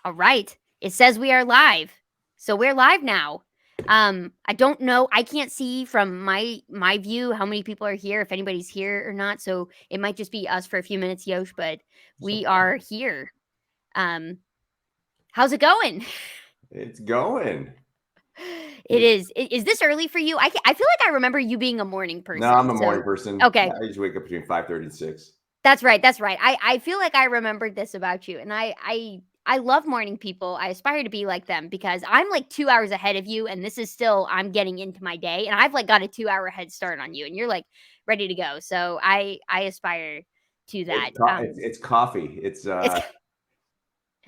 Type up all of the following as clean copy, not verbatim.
All right. It says we are live. So we're live now. I don't know. I can't see from my view how many people are here, if anybody's here or not. So it might just be us for a few minutes, Yosh, but we are here. Um, how's it going? It's going. It is. Is this early for you? I feel like I remember you being a morning No, I'm person. a morning So person. okay, I usually wake up between 5:30 and 6. that's right. That's right. I feel like I remembered this about you, and I love morning people. I aspire to be like them because I'm like 2 hours ahead of you, and this is still I'm getting into my day, and I've like got a 2 hour head start on you, and you're like ready to go. So I aspire to that. It's coffee. It's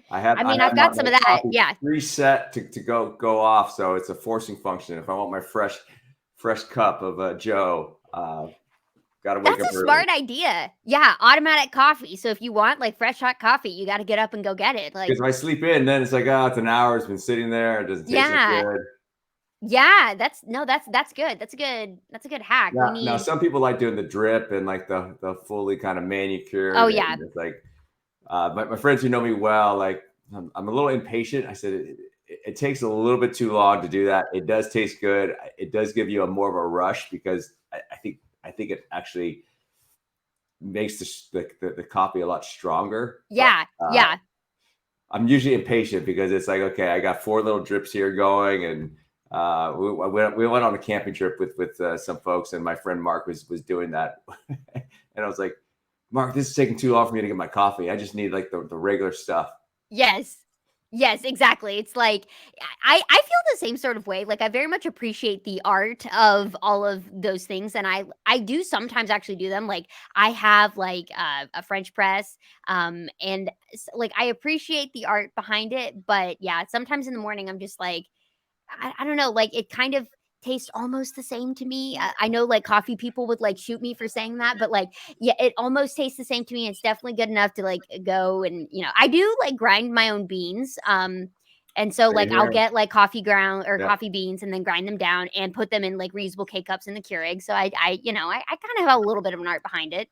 I I mean have I've got some my of that. coffee Yeah, preset to go off, so it's a forcing function. If I want my fresh cup of Joe, got to wake that's up a early. smart idea. Yeah, automatic coffee. So if you want like fresh hot coffee, you got to get up and go get it. Like Because if I sleep in, then it's like, oh, it's an hour. It's been sitting there. It doesn't taste so yeah, good. yeah. That's no, that's good. That's a good hack. We Now need. some people like doing the drip and like the fully kind of Oh manicured, yeah, and it's like my friends who know me well, like I'm a little impatient. I said it takes a little bit too long to do that. It does taste good. It does give you a more of a rush because I think it actually makes the coffee a lot stronger. But yeah, uh, yeah. I'm usually impatient because it's like, okay, I got 4 little drips here going, and we went on a camping trip with some folks, and my friend Mark was doing that, and I was like, Mark, this is taking too long for me to get my coffee. I just need like the regular stuff. Yes. Yes, exactly. It's like I feel the same sort of way. Like I very much appreciate the art of all of those things, and I do sometimes actually do them. Like I have like a French press, and like I appreciate the art behind it. But yeah, sometimes in the morning I'm just like I don't know, like, it kind of tastes almost the same to me. I know, like, coffee people would, like, shoot me for saying that, but, like, yeah, it almost tastes the same to me. It's definitely good enough to, like, go and, I do, like, grind my own beans, and so, Same like, I'll here. get, like, coffee ground or Yeah, coffee beans and then grind them down and put them in, like, reusable K-Cups in the Keurig, so I kind of have a little bit of an art behind it.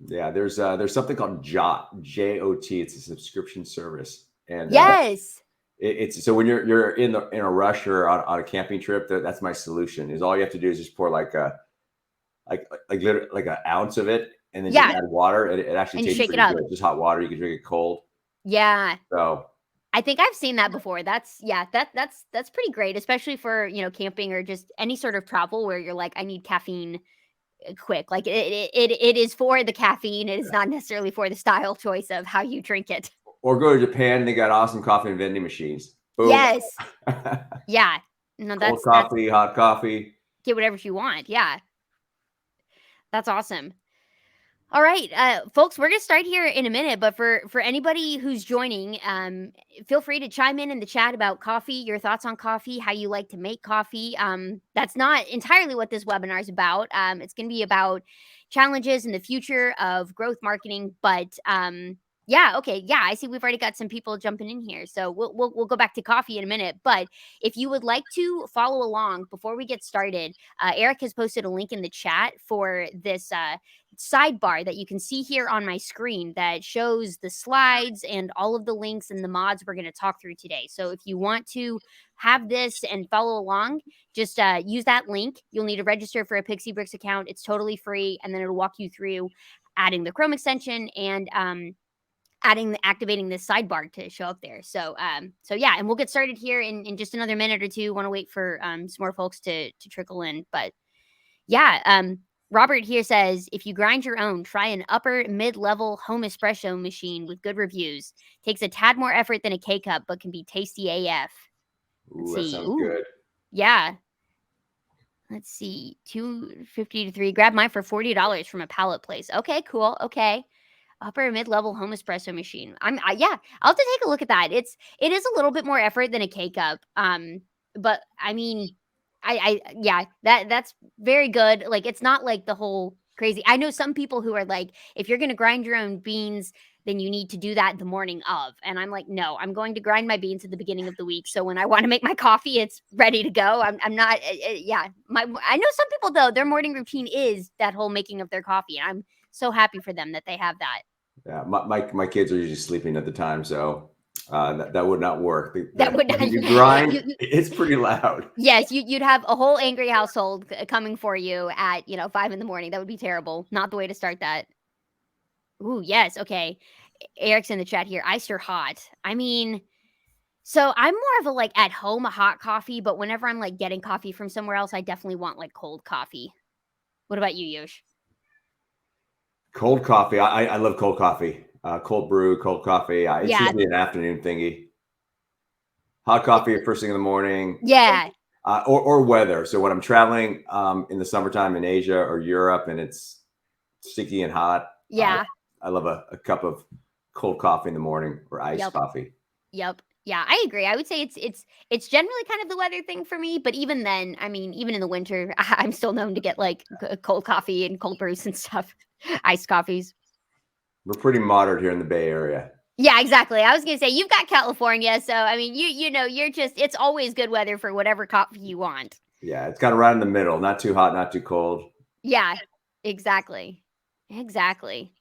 yeah. There's something called Jot. It's a subscription service, and Yes. it's so when you're in a rush or on a camping trip, that's my solution. Is all you have to do is just pour like an ounce of it, and then just Yeah, add water. It actually and just tastes shake it pretty up. good. Just hot water. You can drink it cold. Yeah. So I think I've seen that before. That's yeah, that's pretty great, especially for, camping or just any sort of travel where you're like, I need caffeine quick. Like it is for the caffeine. It is not necessarily for the style choice of how you drink it. or go to Japan and they got awesome coffee and vending machines. Boom. Yes. Yeah. No, Cold that's coffee, hot coffee. get whatever you want. Yeah. That's awesome. All right, folks, we're gonna start here in a minute, but for anybody who's joining, feel free to chime in the chat about coffee, your thoughts on coffee, how you like to make coffee. That's not entirely what this webinar is about. It's gonna be about challenges in the future of growth marketing, but yeah, okay, yeah, I see we've already got some people jumping in here, so we'll go back to coffee in a minute. But if you would like to follow along before we get started, Eric has posted a link in the chat for this. Sidebar that you can see here on my screen that shows the slides and all of the links and the mods we're going to talk through today. So if you want to have this and follow along, just use that link. You'll need to register for a PixieBrix account. It's totally free, and then it'll walk you through adding the Chrome extension and activating this sidebar to show up there. So yeah, and we'll get started here in just another minute or two. Want to wait for some more folks to trickle in, but yeah, Robert here says if you grind your own, try an upper mid level home espresso machine with good reviews. Takes a tad more effort than a K cup, but can be tasty AF. Let's Ooh, that see. sounds Ooh, good. yeah. Let's see. 250 to 3. Grab mine for $40 from a pallet place. Okay, cool. Okay. Upper mid level home espresso machine. Yeah, I'll have to take a look at that. It is a little bit more effort than a K cup. But I mean, yeah, that's very good. Like it's not like the whole crazy. I know some people who are like, if you're gonna grind your own beans, then you need to do that the morning of. And I'm like, no, I'm going to grind my beans at the beginning of the week. So when I want to make my coffee, it's ready to go. I'm not. Yeah, I know some people though. Their morning routine is that whole making of their coffee, and I'm so happy for them that they have that. Yeah, my kids are usually sleeping at the time, so that would not work. That would not When you grind, you it's pretty loud. yes, you'd have a whole angry household coming for you at, 5 in the morning. That would be terrible. Not the way to start that. Ooh, yes, okay. Eric's in the chat here, iced or hot? I mean, so I'm more of a, like, at home, a hot coffee, but whenever I'm, like, getting coffee from somewhere else, I definitely want, like, cold coffee. What about you, Yosh? Cold coffee. I love cold coffee. Cold brew, cold coffee. It's Yeah, usually an afternoon thingy. Hot coffee first thing in the morning, yeah, or weather. So when I'm traveling in the summertime in Asia or Europe and it's sticky and hot, yeah. I love a cup of cold coffee in the morning or iced Yep, coffee. yep. Yeah, I agree. I would say it's generally kind of the weather thing for me, but even then, I mean, even in the winter, I'm still known to get, like, cold coffee and cold brews and stuff, iced coffees. We're pretty moderate here in the Bay Area. Yeah, exactly. I was gonna say you've got California, so I mean, you're just it's always good weather for whatever coffee you want. Yeah, it's kind of right in the middle. Not too hot, not too cold. Yeah, exactly. Exactly.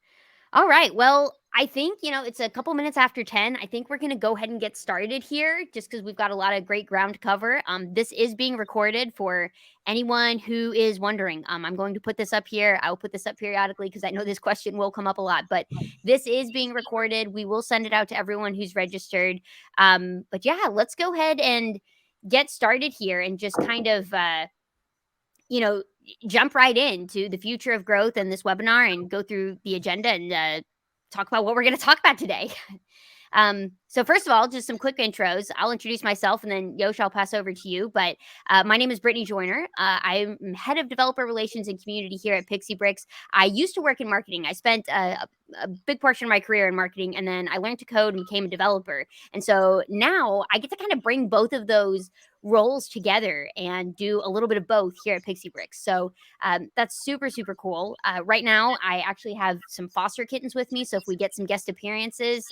All right. Well, I think, it's a couple minutes after 10. I think we're going to go ahead and get started here just because we've got a lot of great ground to cover. This is being recorded for anyone who is wondering. I'm going to put this up here. I will put this up periodically because I know this question will come up a lot, but this is being recorded. We will send it out to everyone who's registered. But yeah, let's go ahead and get started here and just kind of, you know, jump right into the future of growth and this webinar and go through the agenda and talk about what we're going to talk about today. So first of all, just some quick intros. I'll introduce myself and then Yosh, I'll pass over to you. But my name is Brittany Joyner. I'm head of developer relations and community here at PixieBrix. I used to work in marketing. I spent a big portion of my career in marketing, and then I learned to code and became a developer. And so now I get to kind of bring both of those roles together and do a little bit of both here at PixieBrix. So that's super, super cool. Right now, I actually have some foster kittens with me. So if we get some guest appearances,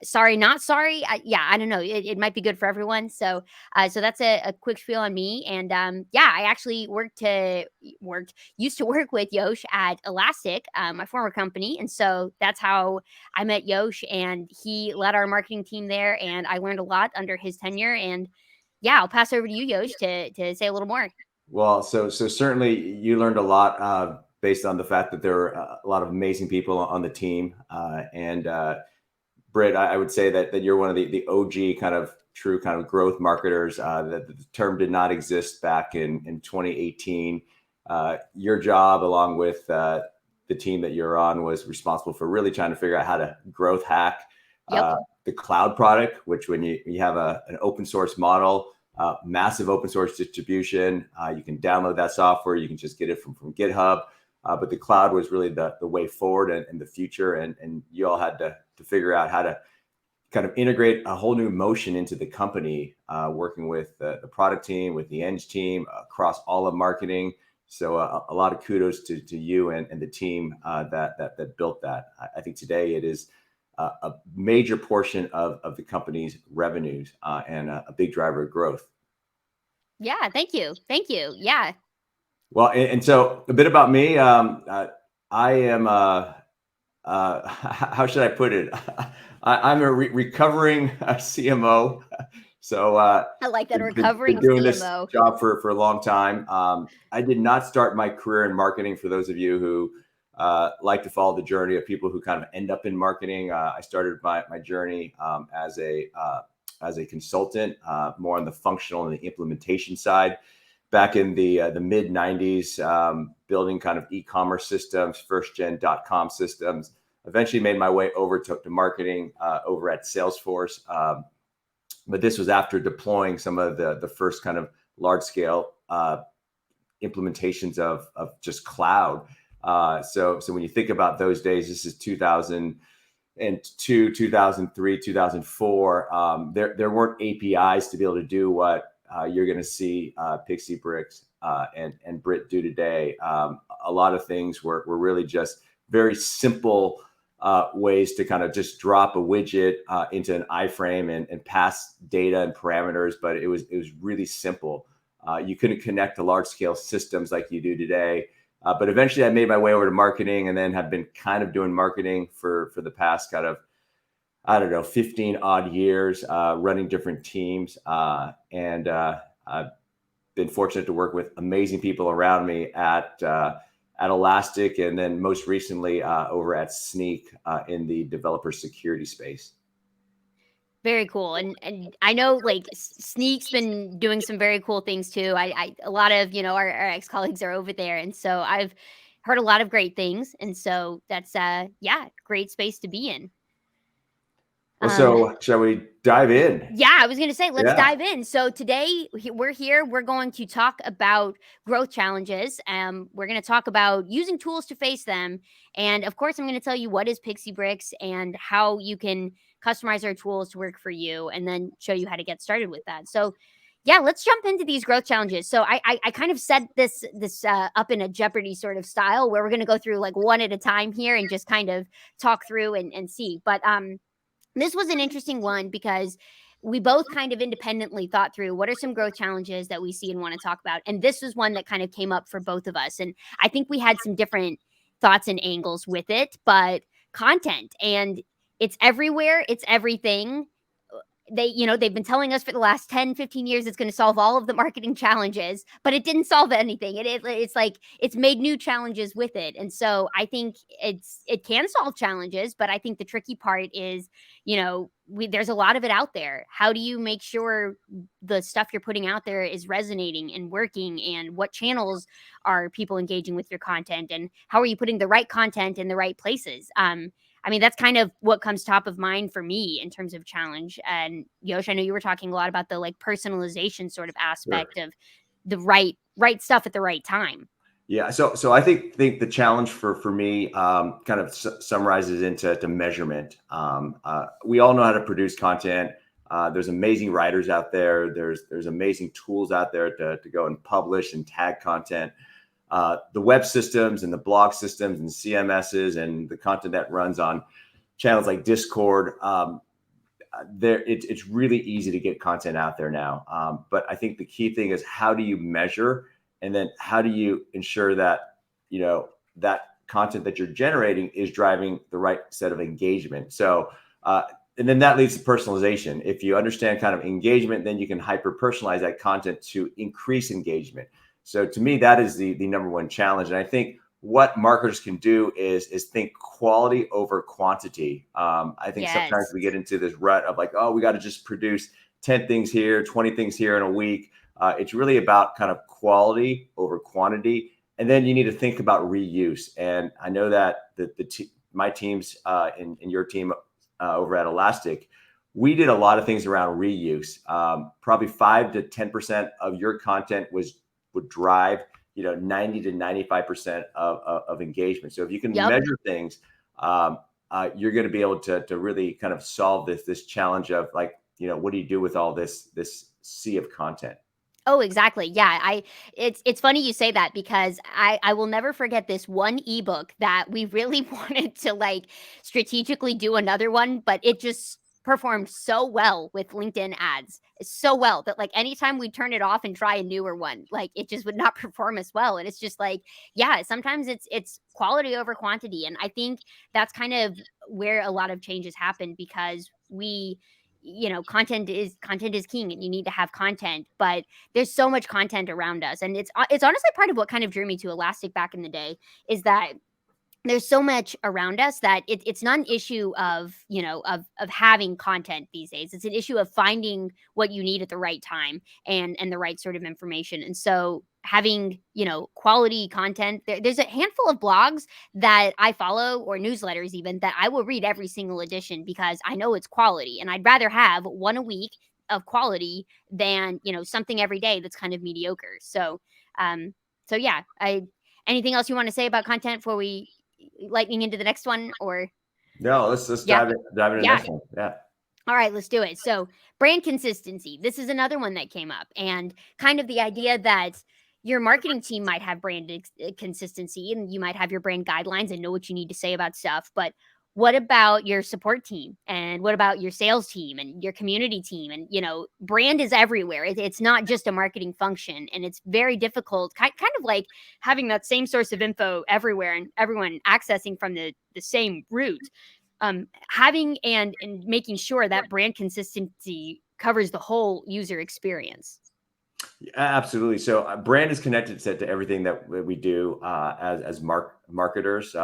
sorry, not sorry. Yeah, I don't know. It might be good for everyone. So that's a quick spiel on me. And yeah, I actually used to work with Yosh at Elastic, my former company, and so that's how I met Yosh. And he led our marketing team there, and I learned a lot under his tenure. And yeah, I'll pass over to you, Yosh, to say a little more. Well, so certainly you learned a lot based on the fact that there are a lot of amazing people on the team. And Britt, I would say that you're one of the OG kind of true kind of growth marketers. That the term did not exist back in 2018. Your job, along with the team that you're on, was responsible for really trying to figure out how to growth hack Yep. the cloud product, which when you have an open source model, massive open source distribution, you can download that software, you can just get it from GitHub. But the cloud was really the way forward and the future. And you all had to figure out how to kind of integrate a whole new motion into the company, working with the product team, with the eng team, across all of marketing. So a lot of kudos to you and the team that built that. I think today it is a major portion of the company's revenues and a big driver of growth. Yeah. Thank you. Thank you. Yeah. Well, and so a bit about me. I am, how should I put it? I'm a recovering CMO. So I like that been recovering doing this CMO. job for a long time. I did not start my career in marketing. For those of you who like to follow the journey of people who kind of end up in marketing, I started my journey as a consultant, more on the functional and the implementation side. Back in the mid 90s, building kind of e-commerce systems, first gen .com systems. Eventually made my way over to marketing over at Salesforce. But this was after deploying some of the first kind of large scale implementations of just cloud. So when you think about those days, this is 2002, 2003, 2004. There weren't APIs to be able to do what you're going to see PixieBrix and Britt do today. A lot of things were really just very simple ways to kind of just drop a widget into an iframe and pass data and parameters, but it was really simple. You couldn't connect to large scale systems like you do today. But eventually, I made my way over to marketing, and then have been kind of doing marketing for the past kind of, I don't know, 15 odd years, running different teams, and I've been fortunate to work with amazing people around me at Elastic, and then most recently over at Sneak in the developer security space. Very cool, and I know, like, Sneak's been doing some very cool things too. I a lot of, our ex-colleagues are over there, and so I've heard a lot of great things, and so that's, yeah, great space to be in. Well, Um so shall we dive in? Yeah, I was gonna say, let's Yeah. dive in. So today we're here. We're going to talk about growth challenges. We're going to talk about using tools to face them, and of course, I'm going to tell you what is PixieBrix and how you can customize our tools to work for you, and then show you how to get started with that. So, yeah, let's jump into these growth challenges. So I kind of set this up in a Jeopardy sort of style where we're going to go through like one at a time here and just kind of talk through and see. But this was an interesting one because we both kind of independently thought through what are some growth challenges that we see and want to talk about. And this was one that kind of came up for both of us. And I think we had some different thoughts and angles with it, but content and it's everywhere, it's everything. They've been telling us for the last 10, 15 years it's going to solve all of the marketing challenges, but it didn't solve anything. It's like it's made new challenges with it. And so I think it can solve challenges, but I think the tricky part is, there's a lot of it out there. How do you make sure the stuff you're putting out there is resonating and working, and what channels are people engaging with your content, and how are you putting the right content in the right places? I mean, that's kind of what comes top of mind for me in terms of challenge. And Yosh, I know you were talking a lot about the like personalization sort of Sure. aspect of the right stuff at the right time. Yeah, so I think the challenge for me kind of summarizes into to measurement. We all know how to produce content. There's amazing writers out there. There's amazing tools out there to go and publish and tag content. The web systems and the blog systems and CMSs and the content that runs on channels like Discord. It's really easy to get content out there now. But I think the key thing is, how do you measure, and then how do you ensure that that content that you're generating is driving the right set of engagement. So and then that leads to personalization. If you understand kind of engagement, then you can hyper personalize that content to increase engagement. So to me, that is the number one challenge. And I think what marketers can do is think quality over quantity. I think sometimes Yes. we get into this rut of like, oh, we got to just produce 10 things here, 20 things here in a week. It's really about kind of quality over quantity. And then you need to think about reuse. And I know that my teams and your team over at Elastic, we did a lot of things around reuse. Probably 5 to 10% of your content would drive 90 to 95% of engagement. So if you can Yep. measure things, you're going to be able to really kind of solve this challenge of like, what do you do with all this sea of content? Oh, exactly. Yeah, it's funny you say that because I will never forget this one ebook that we really wanted to like strategically do another one, but it just performed so well with LinkedIn ads. So well that like anytime we turn it off and try a newer one, like it just would not perform as well. And it's just like, yeah, sometimes it's quality over quantity. And I think that's kind of where a lot of changes happen because content is king and you need to have content, but there's so much content around us, and it's honestly part of what kind of drew me to Elastic back in the day is that there's so much around us that it's not an issue of of having content these days. It's an issue of finding what you need at the right time and the right sort of information. And so having quality content, there's a handful of blogs that I follow, or newsletters even, that I will read every single edition because I know it's quality, and I'd rather have one a week of quality than something every day that's kind of mediocre. Um so yeah, I anything else you want to say about content before we lightning into the next one? Or No, let's yeah, dive into the yeah. next one. Yeah. All right, let's do it. So, brand consistency. This is another one that came up, and kind of the idea that your marketing team might have consistency, and you might have your brand guidelines and know what you need to say about stuff. But what about your support team, and what about your sales team and your community team? And brand is everywhere. It's not just a marketing function, and it's very difficult, kind of like having that same source of info everywhere and everyone accessing from the same route. Having and making sure that brand consistency covers the whole user experience. Absolutely. So brand is connected to everything that we do as marketers.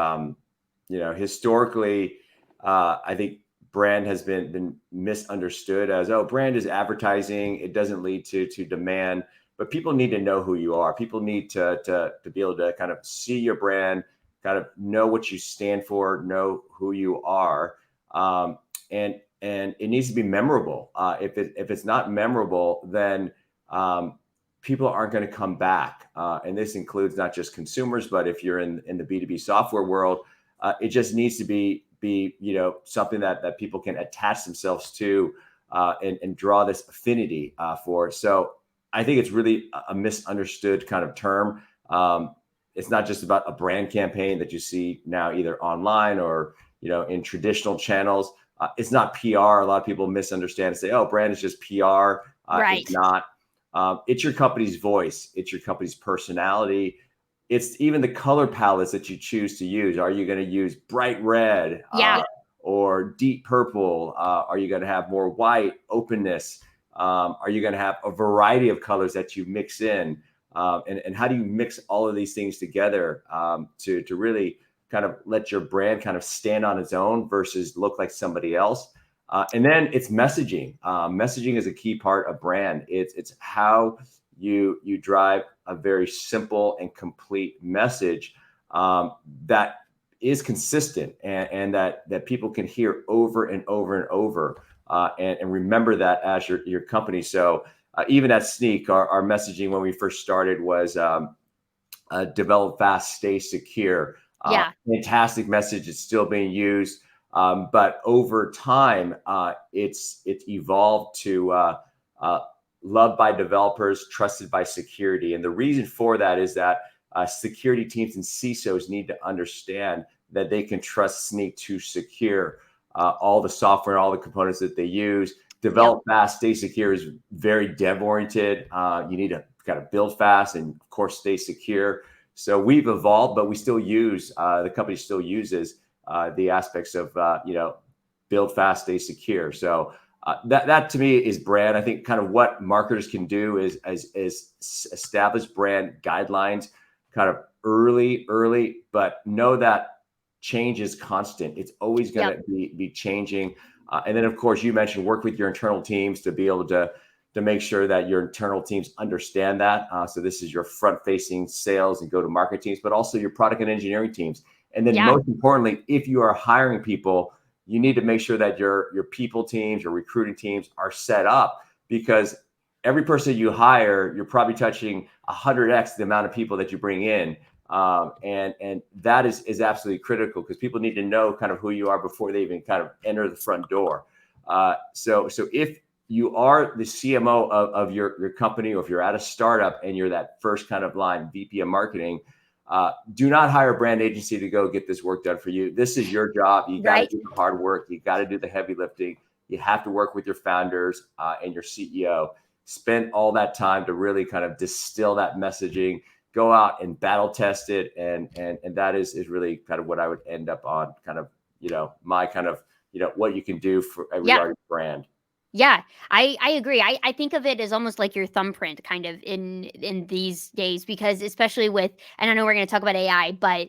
Historically, I think brand has been misunderstood as, oh, brand is advertising. It doesn't lead to demand, but people need to know who you are. People need to be able to kind of see your brand, kind of know what you stand for, know who you are, and it needs to be memorable. If it's not memorable, then people aren't going to come back. And this includes not just consumers, but if you're in the B2B software world, it just needs to be something that people can attach themselves to and draw this affinity for. So I think it's really a misunderstood kind of term. It's not just about a brand campaign that you see now either online or in traditional channels. It's not PR. A lot of people misunderstand and say, oh, brand is just PR. Right. It's not. It's your company's voice. It's your company's personality. It's even the color palettes that you choose to use. Are you going to use bright red Yeah. or deep purple? Are you going to have more white, openness? Are you going to have a variety of colors that you mix in? And how do you mix all of these things together to really kind of let your brand kind of stand on its own versus look like somebody else? And then it's messaging. Messaging is a key part of brand. It's how you drive a very simple and complete message that is consistent and that people can hear over and over and over and remember that as your company. So even at Sneak, our messaging when we first started was develop fast, stay secure. Yeah. Fantastic message. It's still being used. But over time, it's evolved to loved by developers, trusted by security. And the reason for that is that security teams and CISOs need to understand that they can trust Sneak to secure all the software and all the components that they use. Develop fast, stay secure is very dev oriented. You need to kind of build fast and, of course, stay secure. So we've evolved, but we still use the company still uses the aspects of build fast, stay secure. So that to me is brand. I think kind of what marketers can do is establish brand guidelines kind of early, but know that change is constant. It's always going to be changing. And then, of course, you mentioned work with your internal teams to be able to make sure that your internal teams understand that. So this is your front-facing sales and go-to-market teams, but also your product and engineering teams. And then most importantly, if you are hiring people, you need to make sure that your people teams, your recruiting teams are set up, because every person you hire, you're probably touching 100x the amount of people that you bring in. And that is absolutely critical, because people need to know kind of who you are before they even kind of enter the front door. So if you are the CMO of your company, or if you're at a startup and you're that first kind of line VP of marketing, do not hire a brand agency to go get this work done for you. This is your job. You got to do the hard work. You got to do the heavy lifting. You have to work with your founders and your CEO. Spend all that time to really kind of distill that messaging, go out and battle test it. And that is really kind of what I would end up on, kind of, my kind of, what you can do for regarding brand. Yeah, I agree. I think of it as almost like your thumbprint kind of in these days, because especially with, and I know we're going to talk about AI, but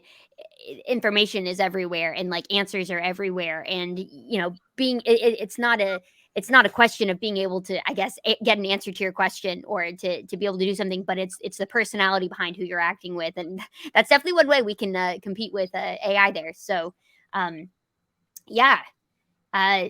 information is everywhere, and like answers are everywhere, and it's not a question of being able to, I guess, get an answer to your question, or to be able to do something, but it's the personality behind who you're acting with, and that's definitely one way we can compete with AI there. So, yeah.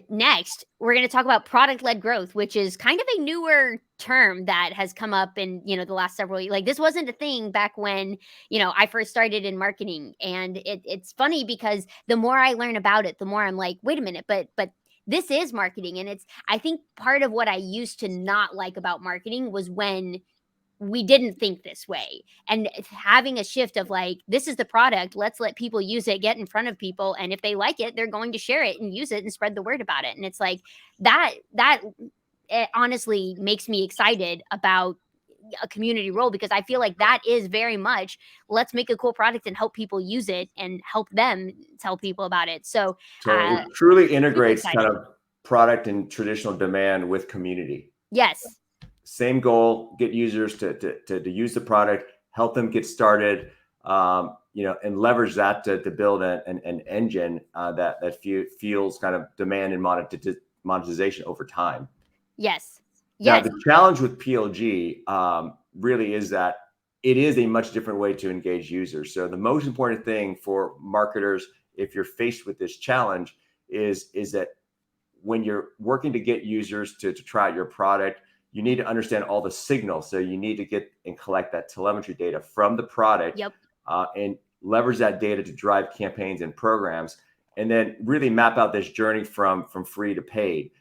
Next, we're going to talk about product-led growth, which is kind of a newer term that has come up in the last several years. Like, this wasn't a thing back when I first started in marketing, and it's funny because the more I learn about it, the more I'm like, wait a minute, but this is marketing, and I think part of what I used to not like about marketing was when we didn't think this way. And having a shift of like, this is the product, let's let people use it, get in front of people, and if they like it, they're going to share it and use it and spread the word about it. And it's like that it honestly makes me excited about a community role, because I feel like that is very much, let's make a cool product and help people use it and help them tell people about it. So Totally. It truly super integrates kind excited. of product and traditional demand with community. Yes. Same goal, get users to use the product, help them get started, and leverage that to build an engine that fuels kind of demand and monetization over time. Yes. Now, Yes. the challenge with PLG really is that it is a much different way to engage users. So the most important thing for marketers, if you're faced with this challenge, is that when you're working to get users to try out your product, you need to understand all the signals. So you need to get and collect that telemetry data from the product Yep. and leverage that data to drive campaigns and programs, and then really map out this journey from free to paid.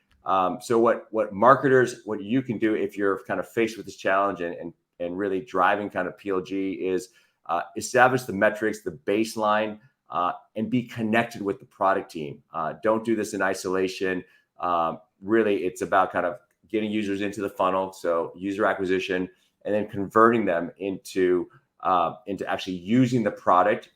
So what marketers, what you can do if you're kind of faced with this challenge and really driving kind of PLG is establish the metrics, the baseline, and be connected with the product team. Don't do this in isolation. Really, it's about kind of getting users into the funnel, so user acquisition, and then converting them into actually using the product.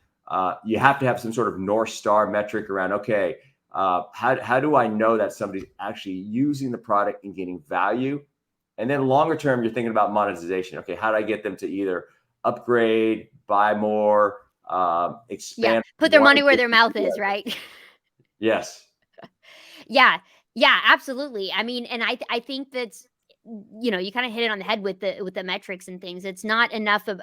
You have to have some sort of North Star metric around, okay, how do I know that somebody's actually using the product and getting value? And then longer term, you're thinking about monetization. Okay, how do I get them to either upgrade, buy more, Yeah. expand Put their one money where their existing mouth is, together? right? Yes. Yeah. Yeah, absolutely. I mean, and I think that's, you kind of hit it on the head with the metrics and things. It's not enough of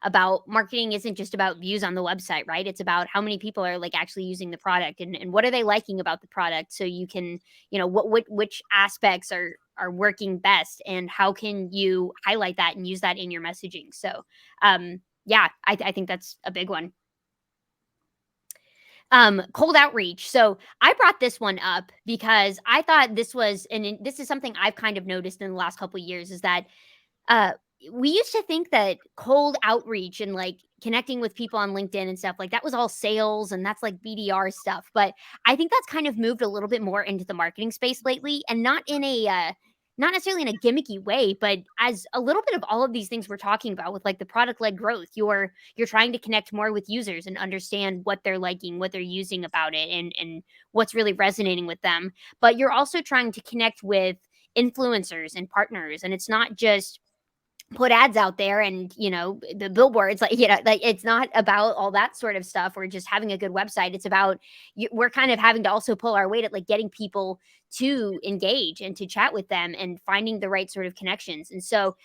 about marketing isn't just about views on the website, right? It's about how many people are like actually using the product, and what are they liking about the product, so you can, which aspects are working best, and how can you highlight that and use that in your messaging. So, yeah, I think that's a big one. Cold outreach. So I brought this one up because I thought this was, and this is something I've kind of noticed in the last couple of years, is that uh we used to think that cold outreach and like connecting with people on LinkedIn and stuff like that was all sales and that's like BDR stuff. But I think that's kind of moved a little bit more into the marketing space lately, and not in a not necessarily in a gimmicky way, but as a little bit of all of these things we're talking about with like the product led growth. You're trying to connect more with users and understand what they're liking, what they're using about it, and what's really resonating with them. But you're also trying to connect with influencers and partners, and it's not just put ads out there and the billboards, like like it's not about all that sort of stuff or just having a good website. It's about we're kind of having to also pull our weight at like getting people to engage and to chat with them and finding the right sort of connections. And so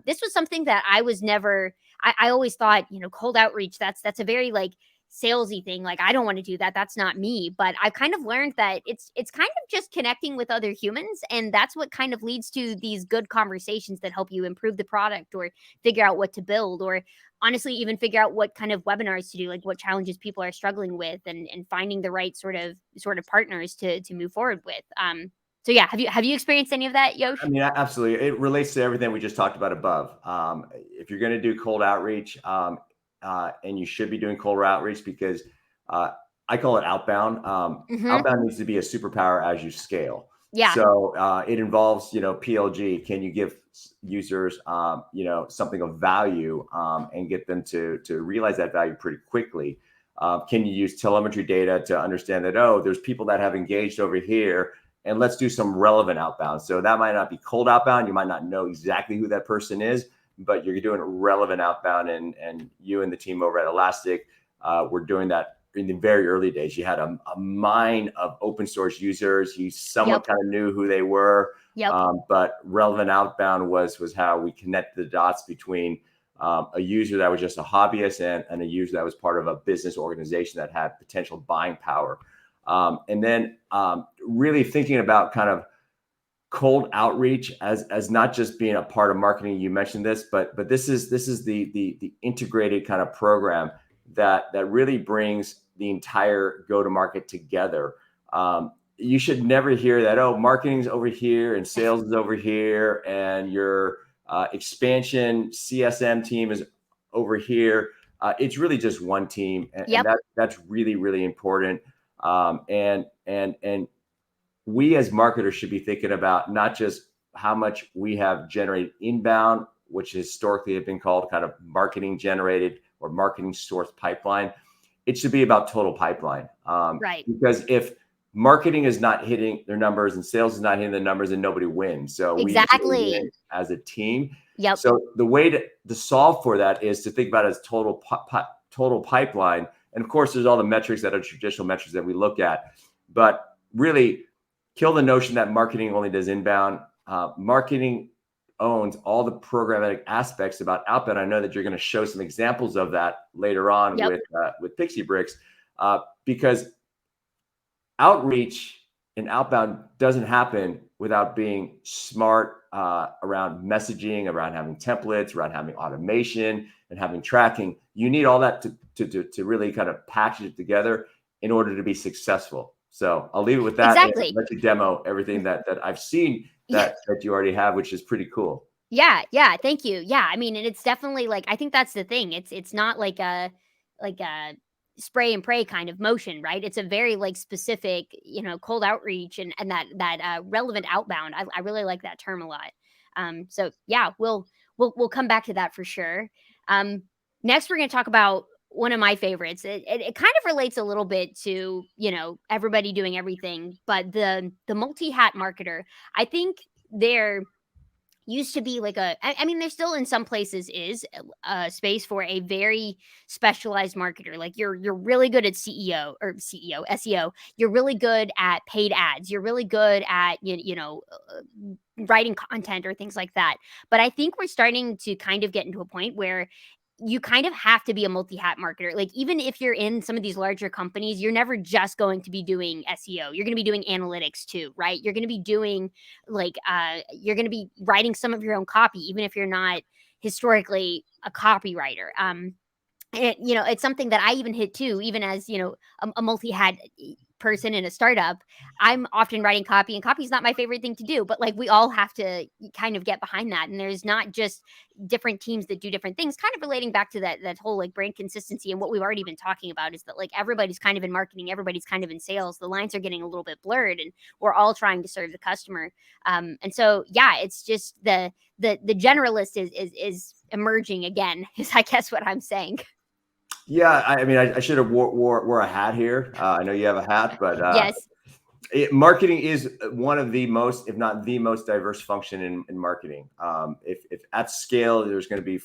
this was something that I was never, I always thought, cold outreach, that's a very like salesy thing. Like I don't want to do that. That's not me. But I've kind of learned that it's kind of just connecting with other humans, and that's what kind of leads to these good conversations that help you improve the product or figure out what to build, or honestly even figure out what kind of webinars to do, like what challenges people are struggling with, and finding the right sort of partners to move forward with. So yeah, have you experienced any of that, I Yosh? mean, absolutely. It relates to everything we just talked about above. If you're going to do cold outreach, and you should be doing cold outreach because uh, I call it outbound. Mm-hmm. Outbound needs to be a superpower as you scale. Yeah. So it involves, PLG. Can you give users, something of value and get them to realize that value pretty quickly? Can you use telemetry data to understand that, oh, there's people that have engaged over here, and let's do some relevant outbound. So that might not be cold outbound. You might not know exactly who that person is, but you're doing relevant outbound. And you and the team over at Elastic were doing that in the very early days. You had a mine of open source users. You somewhat Yep. kind of knew who they were, Yep. but relevant outbound was how we connected the dots between a user that was just a hobbyist and a user that was part of a business organization that had potential buying power. And then really thinking about kind of cold outreach as not just being a part of marketing. You mentioned this, but this is the integrated kind of program that really brings the entire go to market together. You should never hear that, oh, marketing's over here and sales is over here and your expansion CSM team is over here. It's really just one team, and Yep. that's really, really important. And we as marketers should be thinking about not just how much we have generated inbound, which historically have been called kind of marketing generated or marketing source pipeline. It should be about total pipeline. Right. Because if marketing is not hitting their numbers and sales is not hitting the numbers, and nobody wins. So we really win Exactly. as a team. Yep. So the way to solve for that is to think about it as total pipeline. And of course, there's all the metrics that are traditional metrics that we look at, but really kill the notion that marketing only does inbound. Marketing owns all the programmatic aspects about outbound. I know that you're going to show some examples of that later on Yep. with PixieBrix, because outreach and outbound doesn't happen without being smart around messaging, around having templates, around having automation and having tracking. You need all that to really kind of package it together in order to be successful. So I'll leave it with that and Exactly. let you demo everything that I've seen Yeah. that you already have, which is pretty cool. Yeah, yeah, thank you. Yeah, I mean, and it's definitely like I think that's the thing. It's not like a spray and pray kind of motion, right? It's a very like specific, cold outreach and that relevant outbound. I really like that term a lot. So yeah, we'll come back to that for sure. Um, Next we're going to talk about one of my favorites. It kind of relates a little bit to everybody doing everything, but the multi hat marketer. I think they're used to be like I mean there still in some places is a space for a very specialized marketer. Like you're really good at SEO. You're really good at paid ads. You're really good at writing content or things like that. But I think we're starting to kind of get into a point where you kind of have to be a multi-hat marketer. Like even if you're in some of these larger companies, you're never just going to be doing SEO. You're going to be doing analytics too, right? You're going to be doing you're going to be writing some of your own copy even if you're not historically a copywriter. It's something that I even hit too, even as a multi-hat person in a startup. I'm often writing copy, and copy is not my favorite thing to do, but like we all have to kind of get behind that. And there's not just different teams that do different things. Kind of relating back to that whole like brand consistency and what we've already been talking about is that like everybody's kind of in marketing, everybody's kind of in sales. The lines are getting a little bit blurred, and we're all trying to serve the customer. And so yeah, it's just the generalist is emerging again. Is I guess what I'm saying. Yeah, I mean, I should have wore a hat here. I know you have a hat, but Yes. marketing is one of the most, if not the most diverse function in marketing. If at scale, there's going to be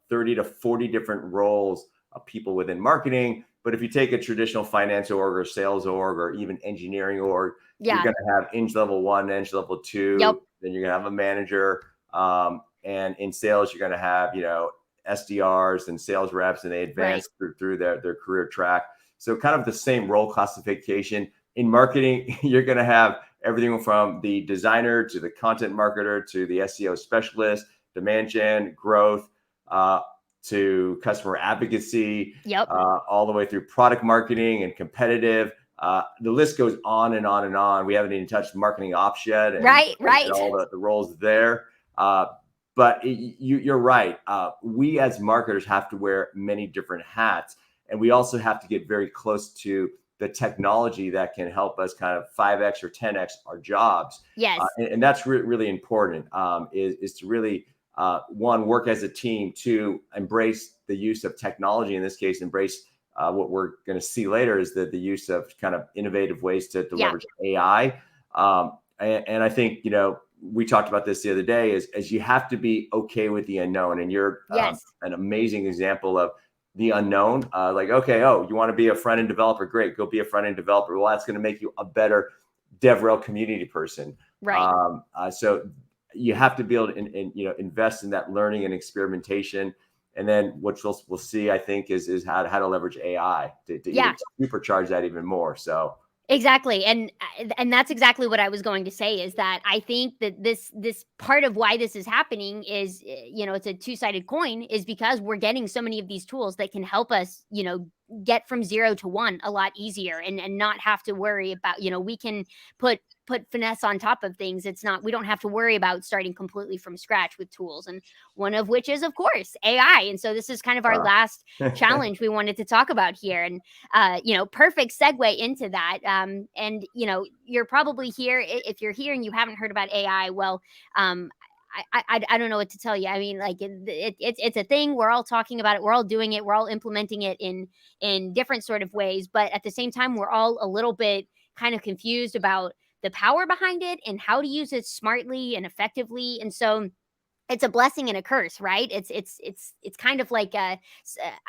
30 to 40 different roles of people within marketing. But if you take a traditional finance org or sales org or even engineering org, you're Yeah. going to have eng level 1, eng level 2. Yep. Then you're going to have a manager. And in sales, you're going to have SDRs and sales reps, and they Right. advance through their career track. So kind of the same role classification. In marketing, you're going to have everything from the designer to the content marketer to the SEO specialist, demand gen, growth, to customer advocacy, Yep. all the way through product marketing and competitive. The list goes on and on and on. We haven't even touched marketing ops yet, Right. and Right. all the roles there. But you're right. We as marketers have to wear many different hats, and we also have to get very close to the technology that can help us kind of 5x or 10x our jobs. Yes. And that's really important, is to really, one, work as a team, two, embrace the use of technology. In this case, embrace what we're going to see later is the use of kind of innovative ways to Yeah. leverage AI. And I think, we talked about this the other day, is you have to be okay with the unknown. And you're Yes. an amazing example of the unknown. Like, okay, you want to be a front end developer? Great, go be a front end developer. Well, that's going to make you a better DevRel community person. Right. So you have to be able to invest in that learning and experimentation. And then what we'll see, I think, is how to leverage AI to Yeah. even supercharge that even more. So Exactly, and that's exactly what I was going to say is that I think that this part of why this is happening is it's a two-sided coin is because we're getting so many of these tools that can help us get from 0 to 1 a lot easier, and not have to worry about, we can put finesse on top of things. It's not, we don't have to worry about starting completely from scratch with tools, and one of which is, of course, AI. And so this is kind of our Wow. last challenge we wanted to talk about here. And perfect segue into that. And you're probably here, if you're here and you haven't heard about AI. Well, I don't know what to tell you. I mean, like, it's a thing. We're all talking about it. We're all doing it. We're all implementing it in different sort of ways. But at the same time, we're all a little bit kind of confused about the power behind it and how to use it smartly and effectively. And so it's a blessing and a curse, right? It's kind of like I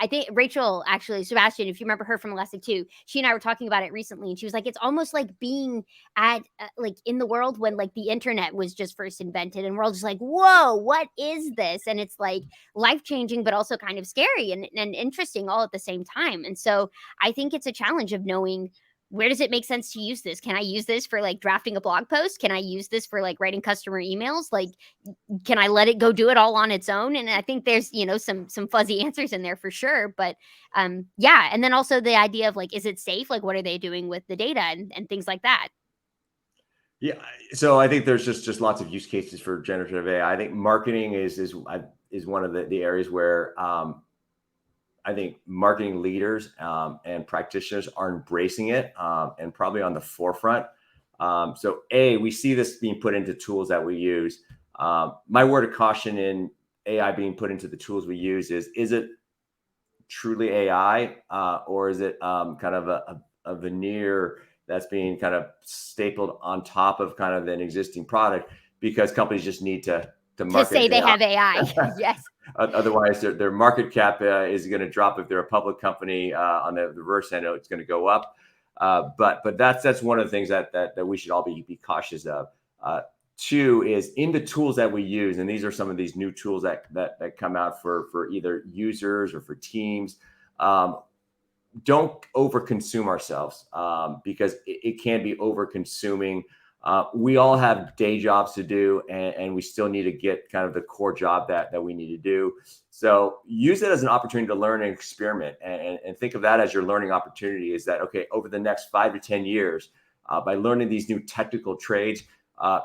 think Rachel, actually, Sebastian, if you remember her from Elastic 2, she and I were talking about it recently, and she was like, it's almost like being at like in the world when like the internet was just first invented, and we're all just like, whoa, what is this? And it's like life changing, but also kind of scary and interesting all at the same time. And so I think it's a challenge of knowing, where does it make sense to use this? Can I use this for like drafting a blog post? Can I use this for like writing customer emails? Like, can I let it go do it all on its own? And I think there's, some fuzzy answers in there for sure. But yeah. And then also the idea of like, is it safe? Like, what are they doing with the data and things like that? Yeah, so I think there's just lots of use cases for generative AI. I think marketing is one of the areas where I think marketing leaders and practitioners are embracing it and probably on the forefront. So we see this being put into tools that we use. My word of caution in AI being put into the tools we use is it truly AI or is it kind of a veneer that's being kind of stapled on top of kind of an existing product because companies just need to To market say they have AI. AI. Yes. Otherwise, their market cap is going to drop if they're a public company. On the reverse end, it's going to go up. But that's one of the things that we should all be cautious of. Two is in the tools that we use, and these are some of these new tools that come out for either users or for teams. Don't overconsume ourselves because it can be over-consuming. We all have day jobs to do, and we still need to get kind of the core job that we need to do. So use it as an opportunity to learn and experiment, and think of that as your learning opportunity. Is that okay? Over the next 5 to 10 years, by learning these new technical trades,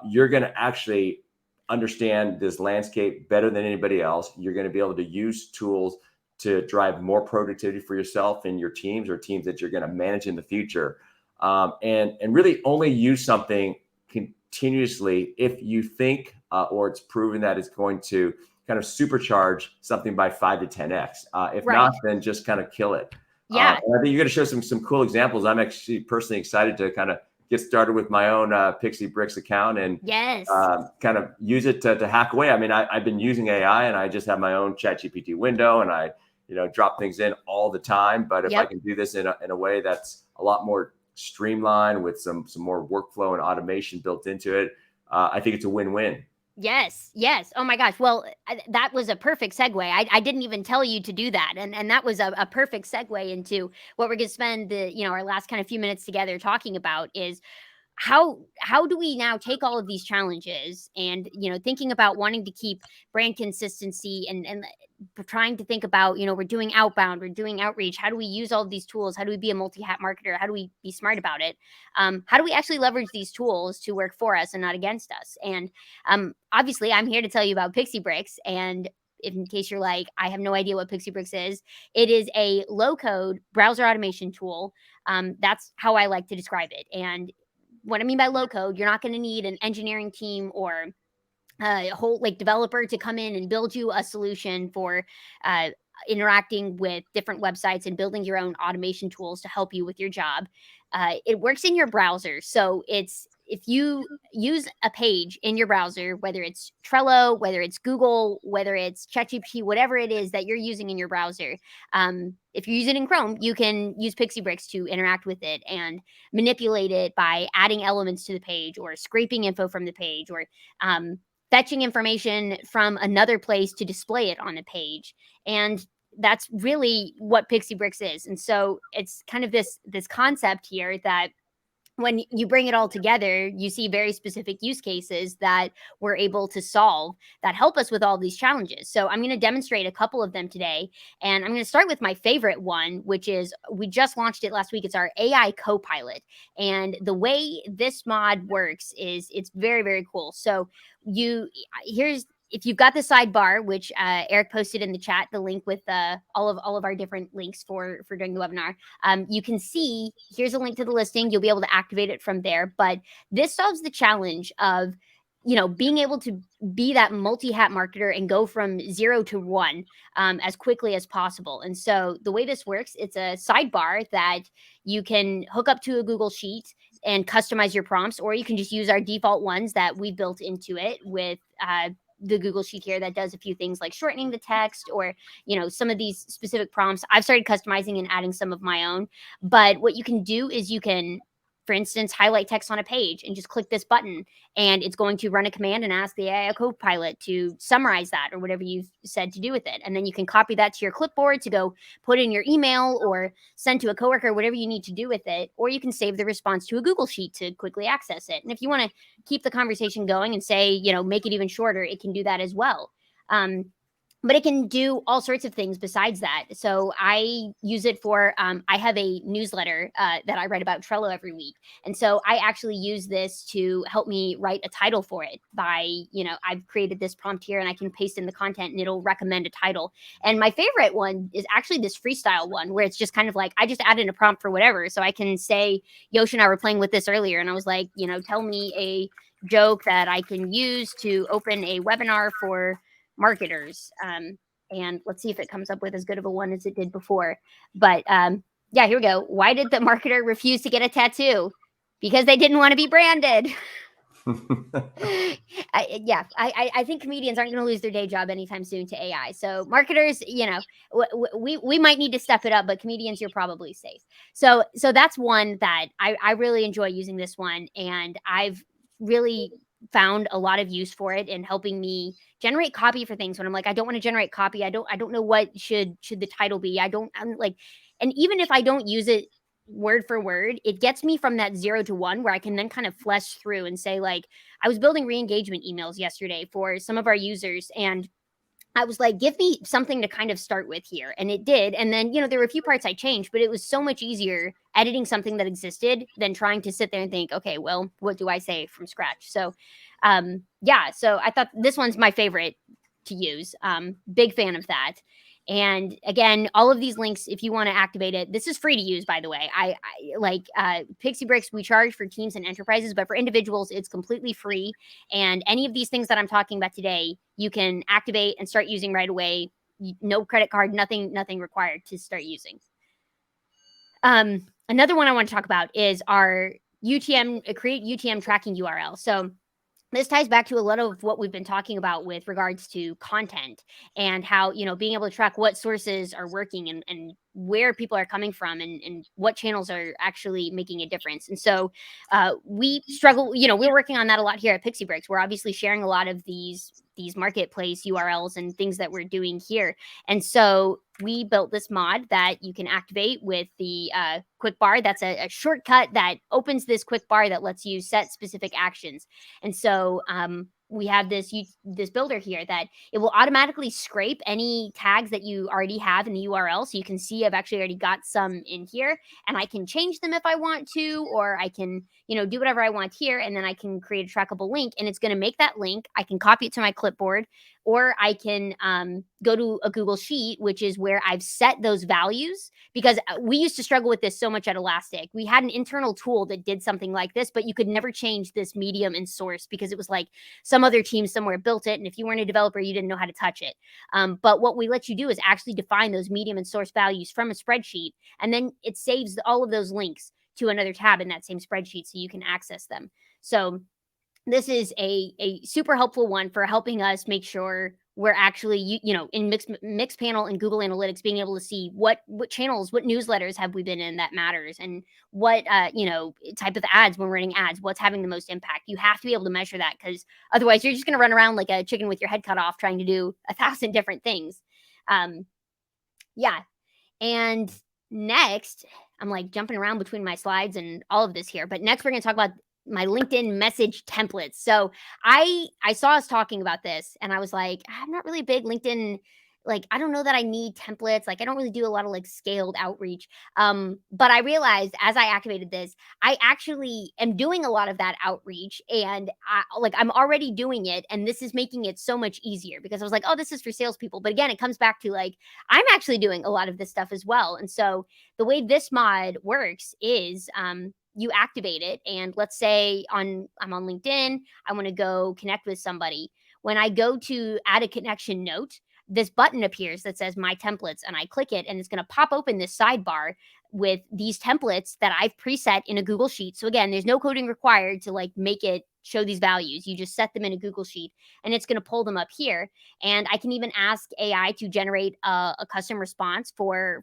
you're going to actually understand this landscape better than anybody else. You're going to be able to use tools to drive more productivity for yourself and your teams or teams that you're going to manage in the future. And really only use something continuously if you think or it's proven that it's going to kind of supercharge something by 5 to 10x. If Right. not, then just kind of kill it. Yeah. And I think you're going to show some cool examples. I'm actually personally excited to kind of get started with my own PixieBrix account and Yes. kind of use it to hack away. I mean, I've been using AI and I just have my own ChatGPT window and I drop things in all the time. But if I can do this in a way that's a lot more streamlined with some more workflow and automation built into it, I think it's a win-win. Yes, yes. Oh my gosh. Well, that was a perfect segue. I didn't even tell you to do that, and that was a perfect segue into what we're going to spend our last kind of few minutes together talking about is how do we now take all of these challenges and thinking about wanting to keep brand consistency and trying to think about we're doing outbound, we're doing outreach, how do we use all of these tools, how do we be a multi-hat marketer, how do we be smart about it, how do we actually leverage these tools to work for us and not against us? And obviously I'm here to tell you about PixieBrix. And in case you're like, I have no idea what PixieBrix is, it is a low code browser automation tool. That's how I like to describe it. And what I mean by low code, you're not going to need an engineering team or a whole like developer to come in and build you a solution for uh, interacting with different websites and building your own automation tools to help you with your job. It works in your browser. So it's if you use a page in your browser, whether it's Trello, whether it's Google, whether it's ChatGPT, whatever it is that you're using in your browser, if you're using it in Chrome, you can use PixieBrix to interact with it and manipulate it by adding elements to the page or scraping info from the page or fetching information from another place to display it on a page. And that's really what PixieBrix is. And so it's kind of this concept here that when you bring it all together, you see very specific use cases that we're able to solve that help us with all these challenges. So I'm going to demonstrate a couple of them today. And I'm going to start with my favorite one, which is we just launched it last week. It's our AI Copilot. And the way this mod works is it's very, very cool. So here's if you've got the sidebar, which Eric posted in the chat, the link with all of our different links for during the webinar, you can see here's a link to the listing. You'll be able to activate it from there. But this solves the challenge of being able to be that multi-hat marketer and go from 0 to 1 as quickly as possible. And so the way this works, it's a sidebar that you can hook up to a Google Sheet and customize your prompts, or you can just use our default ones that we built into it with the Google Sheet here that does a few things like shortening the text or, some of these specific prompts. I've started customizing and adding some of my own. But what you can do is you can, for instance, highlight text on a page and just click this button, and it's going to run a command and ask the AI Copilot to summarize that or whatever you've said to do with it. And then you can copy that to your clipboard to go put in your email or send to a coworker, whatever you need to do with it. Or you can save the response to a Google Sheet to quickly access it. And if you want to keep the conversation going and say, make it even shorter, it can do that as well. But it can do all sorts of things besides that. So I use it for, I have a newsletter that I write about Trello every week. And so I actually use this to help me write a title for it by, I've created this prompt here and I can paste in the content and it'll recommend a title. And my favorite one is actually this freestyle one where it's just kind of like, I just added a prompt for whatever. So I can say, Yosh and I were playing with this earlier and I was like, tell me a joke that I can use to open a webinar for marketers. And let's see if it comes up with as good of a one as it did before. But yeah, here we go. Why did the marketer refuse to get a tattoo? Because they didn't want to be branded. I think comedians aren't going to lose their day job anytime soon to AI. So marketers, we might need to step it up, but comedians, you're probably safe. So that's one that I really enjoy using this one, and I've really found a lot of use for it in helping me generate copy for things when I'm like, I don't want to generate copy. I don't know what should the title be. I'm like, and even if I don't use it word for word, it gets me from that 0 to 1 where I can then kind of flesh through and say, like, I was building re-engagement emails yesterday for some of our users, and I was like, give me something to kind of start with here. And it did. And then, there were a few parts I changed, but it was so much easier editing something that existed than trying to sit there and think, okay, well, what do I say from scratch? So, so I thought this one's my favorite to use. Big fan of that. And again, all of these links, if you want to activate it, this is free to use, by the way. I like PixieBrix, we charge for teams and enterprises, but for individuals, it's completely free. And any of these things that I'm talking about today, you can activate and start using right away. No credit card, nothing required to start using. Another one I want to talk about is our UTM, create UTM tracking URL. So this ties back to a lot of what we've been talking about with regards to content and how, being able to track what sources are working and where people are coming from and what channels are actually making a difference. And so we struggle, we're working on that a lot here at PixieBrix. We're obviously sharing a lot of these marketplace URLs and things that we're doing here. And so we built this mod that you can activate with the quick bar. That's a shortcut that opens this quick bar that lets you set specific actions. And so we have this builder here that it will automatically scrape any tags that you already have in the URL. So you can see I've actually already got some in here, and I can change them if I want to, or I can, do whatever I want here, and then I can create a trackable link, and it's going to make that link. I can copy it to my clipboard, or I can go to a Google Sheet, which is where I've set those values, because we used to struggle with this so much at Elastic. We had an internal tool that did something like this, but you could never change this medium and source because it was like some other team somewhere built it, and if you weren't a developer, you didn't know how to touch it. But what we let you do is actually define those medium and source values from a spreadsheet, and then it saves all of those links to another tab in that same spreadsheet so you can access them. So this is a super helpful one for helping us make sure we're actually, in Mixpanel and Google Analytics, being able to see what channels, what newsletters have we been in that matters, and what, type of ads when we're running ads, what's having the most impact. You have to be able to measure that, because otherwise you're just going to run around like a chicken with your head cut off trying to do 1,000 different things. And next, I'm like jumping around between my slides and all of this here, but next we're going to talk about my LinkedIn message templates. So I saw us talking about this and I was like, I'm not really a big LinkedIn, like I don't know that I need templates. Like I don't really do a lot of like scaled outreach. But I realized as I activated this, I actually am doing a lot of that outreach and I'm already doing it. And this is making it so much easier because I was like, oh, this is for salespeople. But again, it comes back to like, I'm actually doing a lot of this stuff as well. And so the way this mod works is you activate it. And let's say I'm on LinkedIn, I want to go connect with somebody. When I go to add a connection note, this button appears that says my templates and I click it and it's going to pop open this sidebar with these templates that I've preset in a Google Sheet. So again, there's no coding required to like make it show these values. You just set them in a Google Sheet and it's going to pull them up here. And I can even ask AI to generate a custom response for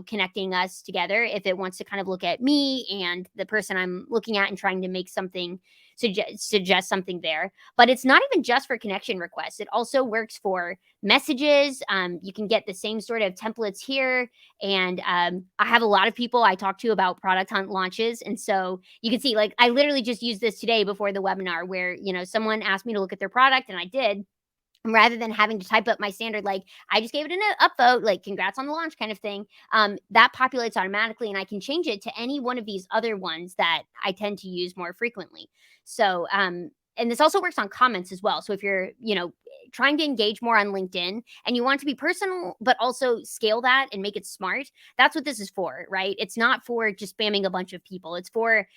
connecting us together if it wants to kind of look at me and the person I'm looking at and trying to make something suggest something there. But it's not even just for connection requests. It also works for messages. You can get the same sort of templates here. And I have a lot of people I talk to about product hunt launches. And so you can see, like, I literally just used this today before the webinar where, someone asked me to look at their product and I did. Rather than having to type up my standard, like I just gave it an upvote, like congrats on the launch kind of thing, that populates automatically and I can change it to any one of these other ones that I tend to use more frequently. So, and this also works on comments as well. So if you're, trying to engage more on LinkedIn and you want to be personal, but also scale that and make it smart, that's what this is for, right? It's not for just spamming a bunch of people. It's for,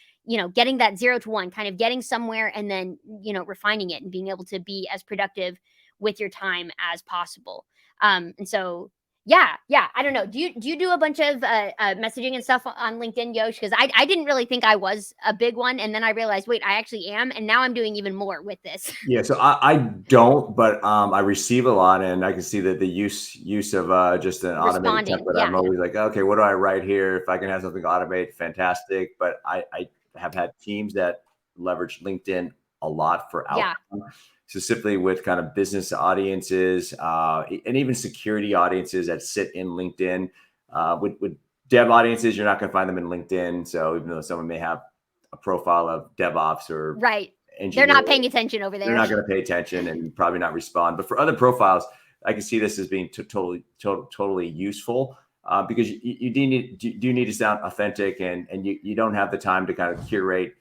getting that 0 to 1, kind of getting somewhere and then, refining it and being able to be as productive with your time as possible. And so yeah, I don't know. Do you do a bunch of messaging and stuff on LinkedIn, Yosh? Because I didn't really think I was a big one, and then I realized, wait, I actually am, and now I'm doing even more with this. Yeah, so I don't, but I receive a lot, and I can see that the use of just an automated Responding, template. yeah, I'm always like, okay, what do I write here? If I can have something automate, fantastic. But I have had teams that leverage LinkedIn a lot for yeah, outbound, specifically with kind of business audiences and even security audiences that sit in LinkedIn. With dev audiences, you're not going to find them in LinkedIn. So even though someone may have a profile of DevOps or right. They're engineer, not paying attention over they're there. not going to pay attention and probably not respond. But for other profiles, I can see this as being totally useful because you do need to sound authentic and you don't have the time to kind of curate,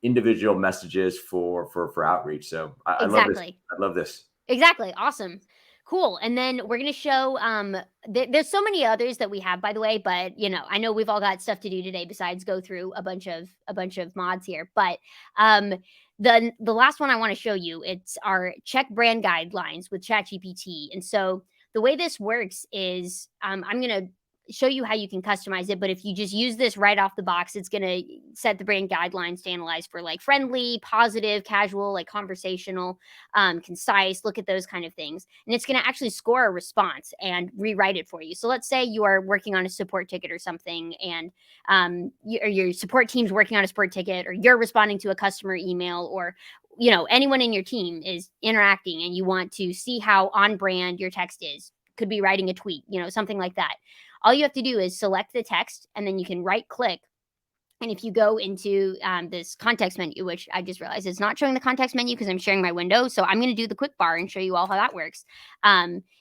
individual messages for outreach. So I love this. Exactly. I love this. Exactly. Awesome. Cool. And then we're going to show there's so many others that we have, by the way, but I know we've all got stuff to do today besides go through a bunch of mods here. But the last one I want to show you, it's our check brand guidelines with ChatGPT. And so the way this works is I'm going to show you how you can customize it, but if you just use this right off the box, it's going to set the brand guidelines to analyze for like friendly, positive, casual, like conversational, concise, look at those kind of things. And it's going to actually score a response and rewrite it for you. So let's say you are working on a support ticket or something, and your support team's working on a support ticket, or you're responding to a customer email, or anyone in your team is interacting and you want to see how on brand your text is. Could be writing a tweet, something like that. All you have to do is select the text and then you can right click. And if you go into this context menu, which I just realized it's not showing the context menu because I'm sharing my window. So I'm going to do the quick bar and show you all how that works.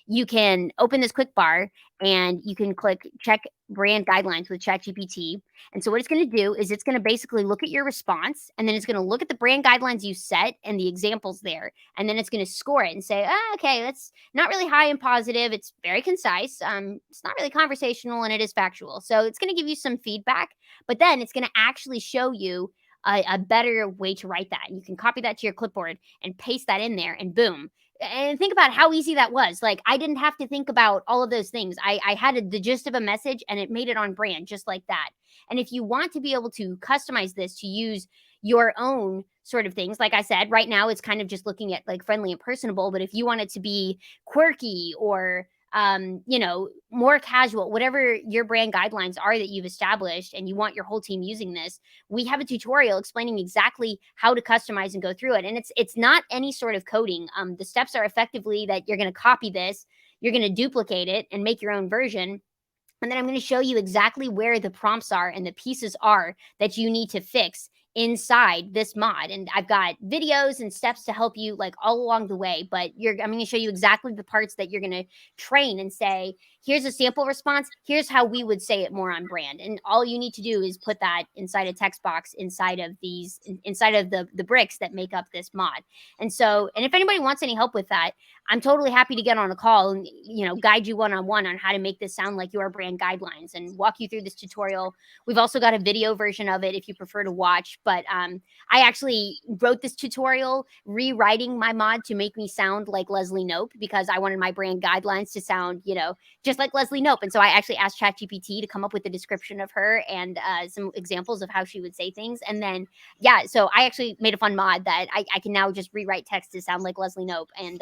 You can open this quick bar and you can click check brand guidelines with ChatGPT. And so what it's going to do is it's going to basically look at your response and then it's going to look at the brand guidelines you set and the examples there. And then it's going to score it and say, okay, that's not really high and positive. It's very concise. It's not really conversational and it is factual. So it's going to give you some feedback, but then it's going to actually show you a better way to write that. And you can copy that to your clipboard and paste that in there and boom. And think about how easy that was. Like I didn't have to think about all of those things. I had the gist of a message and it made it on brand just like that. And if you want to be able to customize this to use your own sort of things, like I said, right now it's kind of just looking at like friendly and personable. But if you want it to be quirky or more casual, whatever your brand guidelines are that you've established and you want your whole team using this, we have a tutorial explaining exactly how to customize and go through it. And it's not any sort of coding. The steps are effectively that you're going to copy this, you're going to duplicate it and make your own version. And then I'm going to show you exactly where the prompts are and the pieces are that you need to fix inside this mod. And I've got videos and steps to help you like all along the way, but I'm going to show you exactly the parts that you're going to train and say, here's a sample response, here's how we would say it more on brand. And all you need to do is put that inside a text box inside of the bricks that make up this mod. And so, and if anybody wants any help with that, I'm totally happy to get on a call and guide you one-on-one on how to make this sound like your brand guidelines and walk you through this tutorial. We've also got a video version of it if you prefer to watch, but I actually wrote this tutorial rewriting my mod to make me sound like Leslie Knope because I wanted my brand guidelines to sound, just like Leslie Knope. And so I actually asked ChatGPT to come up with a description of her and some examples of how she would say things. And then, yeah, so I actually made a fun mod that I can now just rewrite text to sound like Leslie Knope. And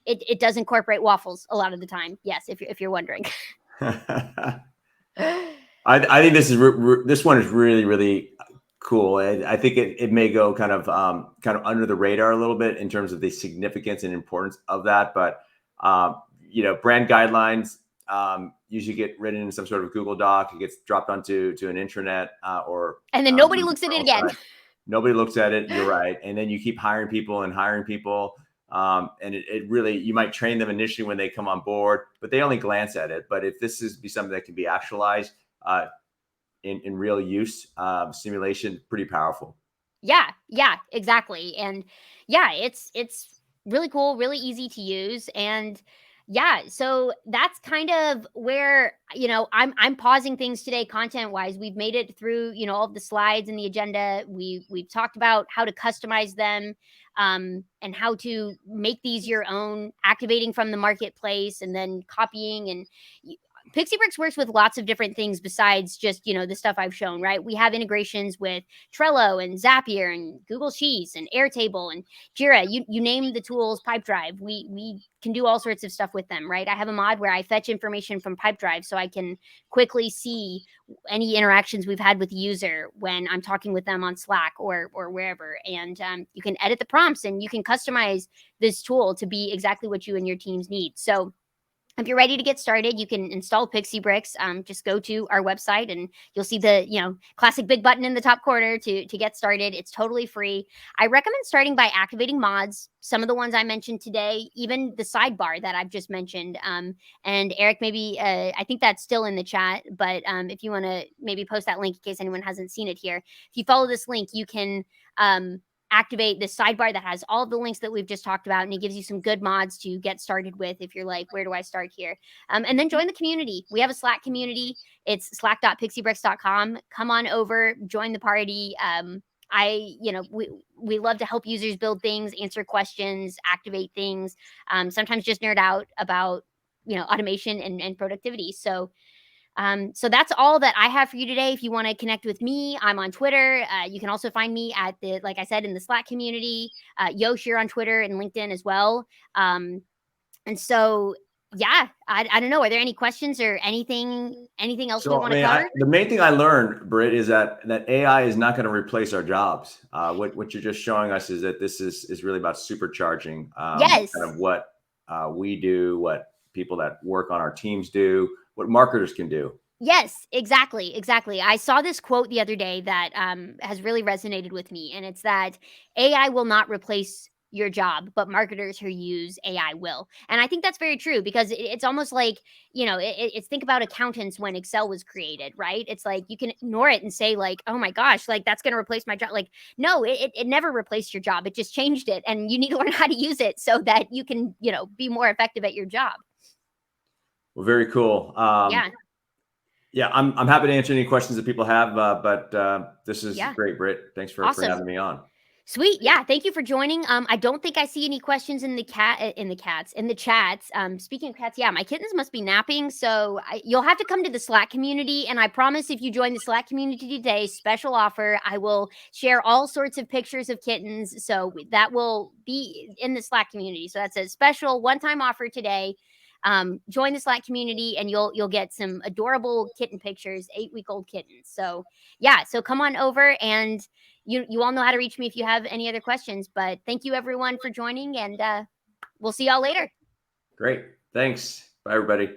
it does incorporate waffles a lot of the time. Yes, if you're wondering. I think this one is really, really cool. I think it may go kind of under the radar a little bit in terms of the significance and importance of that. But brand guidelines usually get written in some sort of Google Doc. It gets dropped onto an intranet and then nobody looks at it again. Nobody looks at it. You're right. And then you keep hiring people and hiring people. And it really, you might train them initially when they come on board, but they only glance at it. But if this is be something that can be actualized in real use, simulation, pretty powerful. Yeah, exactly. And yeah, it's really cool, really easy to use. And yeah, so that's kind of where I'm pausing things today content wise. We've made it through all of the slides and the agenda. We've talked about how to customize them, and how to make these your own, activating from the marketplace and then copying. And PixieBrix works with lots of different things besides just, the stuff I've shown, right? We have integrations with Trello and Zapier and Google Sheets and Airtable and Jira. You name the tools, Pipedrive. We can do all sorts of stuff with them, right? I have a mod where I fetch information from Pipedrive so I can quickly see any interactions we've had with the user when I'm talking with them on Slack or wherever. And you can edit the prompts and you can customize this tool to be exactly what you and your teams need. So if you're ready to get started, you can install PixieBrix. Just go to our website and you'll see the classic big button in the top corner to get started. It's totally free. I recommend starting by activating mods. Some of the ones I mentioned today, even the sidebar that I've just mentioned. And Eric, maybe I think that's still in the chat, but if you want to maybe post that link in case anyone hasn't seen it here, if you follow this link, you can activate this sidebar that has all the links that we've just talked about, and it gives you some good mods to get started with if you're like, where do I start here? And then join the community. We have a Slack community. It's slack.pixiebrix.com. Come on over, join the party. We love to help users build things, answer questions, activate things, sometimes just nerd out about automation and productivity. So that's all that I have for you today. If you want to connect with me, I'm on Twitter. You can also find me like I said, in the Slack community. Yosh, you're on Twitter and LinkedIn as well. And so, yeah, I don't know. Are there any questions or anything else we want to cover? The main thing I learned, Britt, is that AI is not going to replace our jobs. What you're just showing us is that this is really about supercharging yes. kind of what we do, what people that work on our teams do, what marketers can do. Yes, exactly. I saw this quote the other day that has really resonated with me, and it's that AI will not replace your job, but marketers who use AI will. And I think that's very true because it's almost like, it's think about accountants when Excel was created, right? It's like you can ignore it and say like, oh my gosh, like that's going to replace my job. Like, no, it never replaced your job. It just changed it. And you need to learn how to use it so that you can, be more effective at your job. Well, very cool. Yeah, I'm happy to answer any questions that people have, but this is great, Britt. Thanks for having me on. Sweet. Yeah. Thank you for joining. I don't think I see any questions in the chats. Speaking of cats, yeah, my kittens must be napping. So you'll have to come to the Slack community. And I promise if you join the Slack community today, special offer, I will share all sorts of pictures of kittens. So that will be in the Slack community. So that's a special one-time offer today. Join the Slack community and you'll get some adorable kitten pictures, 8-week-old kittens. So yeah, so come on over and you all know how to reach me if you have any other questions, but thank you everyone for joining and we'll see y'all later. Great. Thanks. Bye everybody.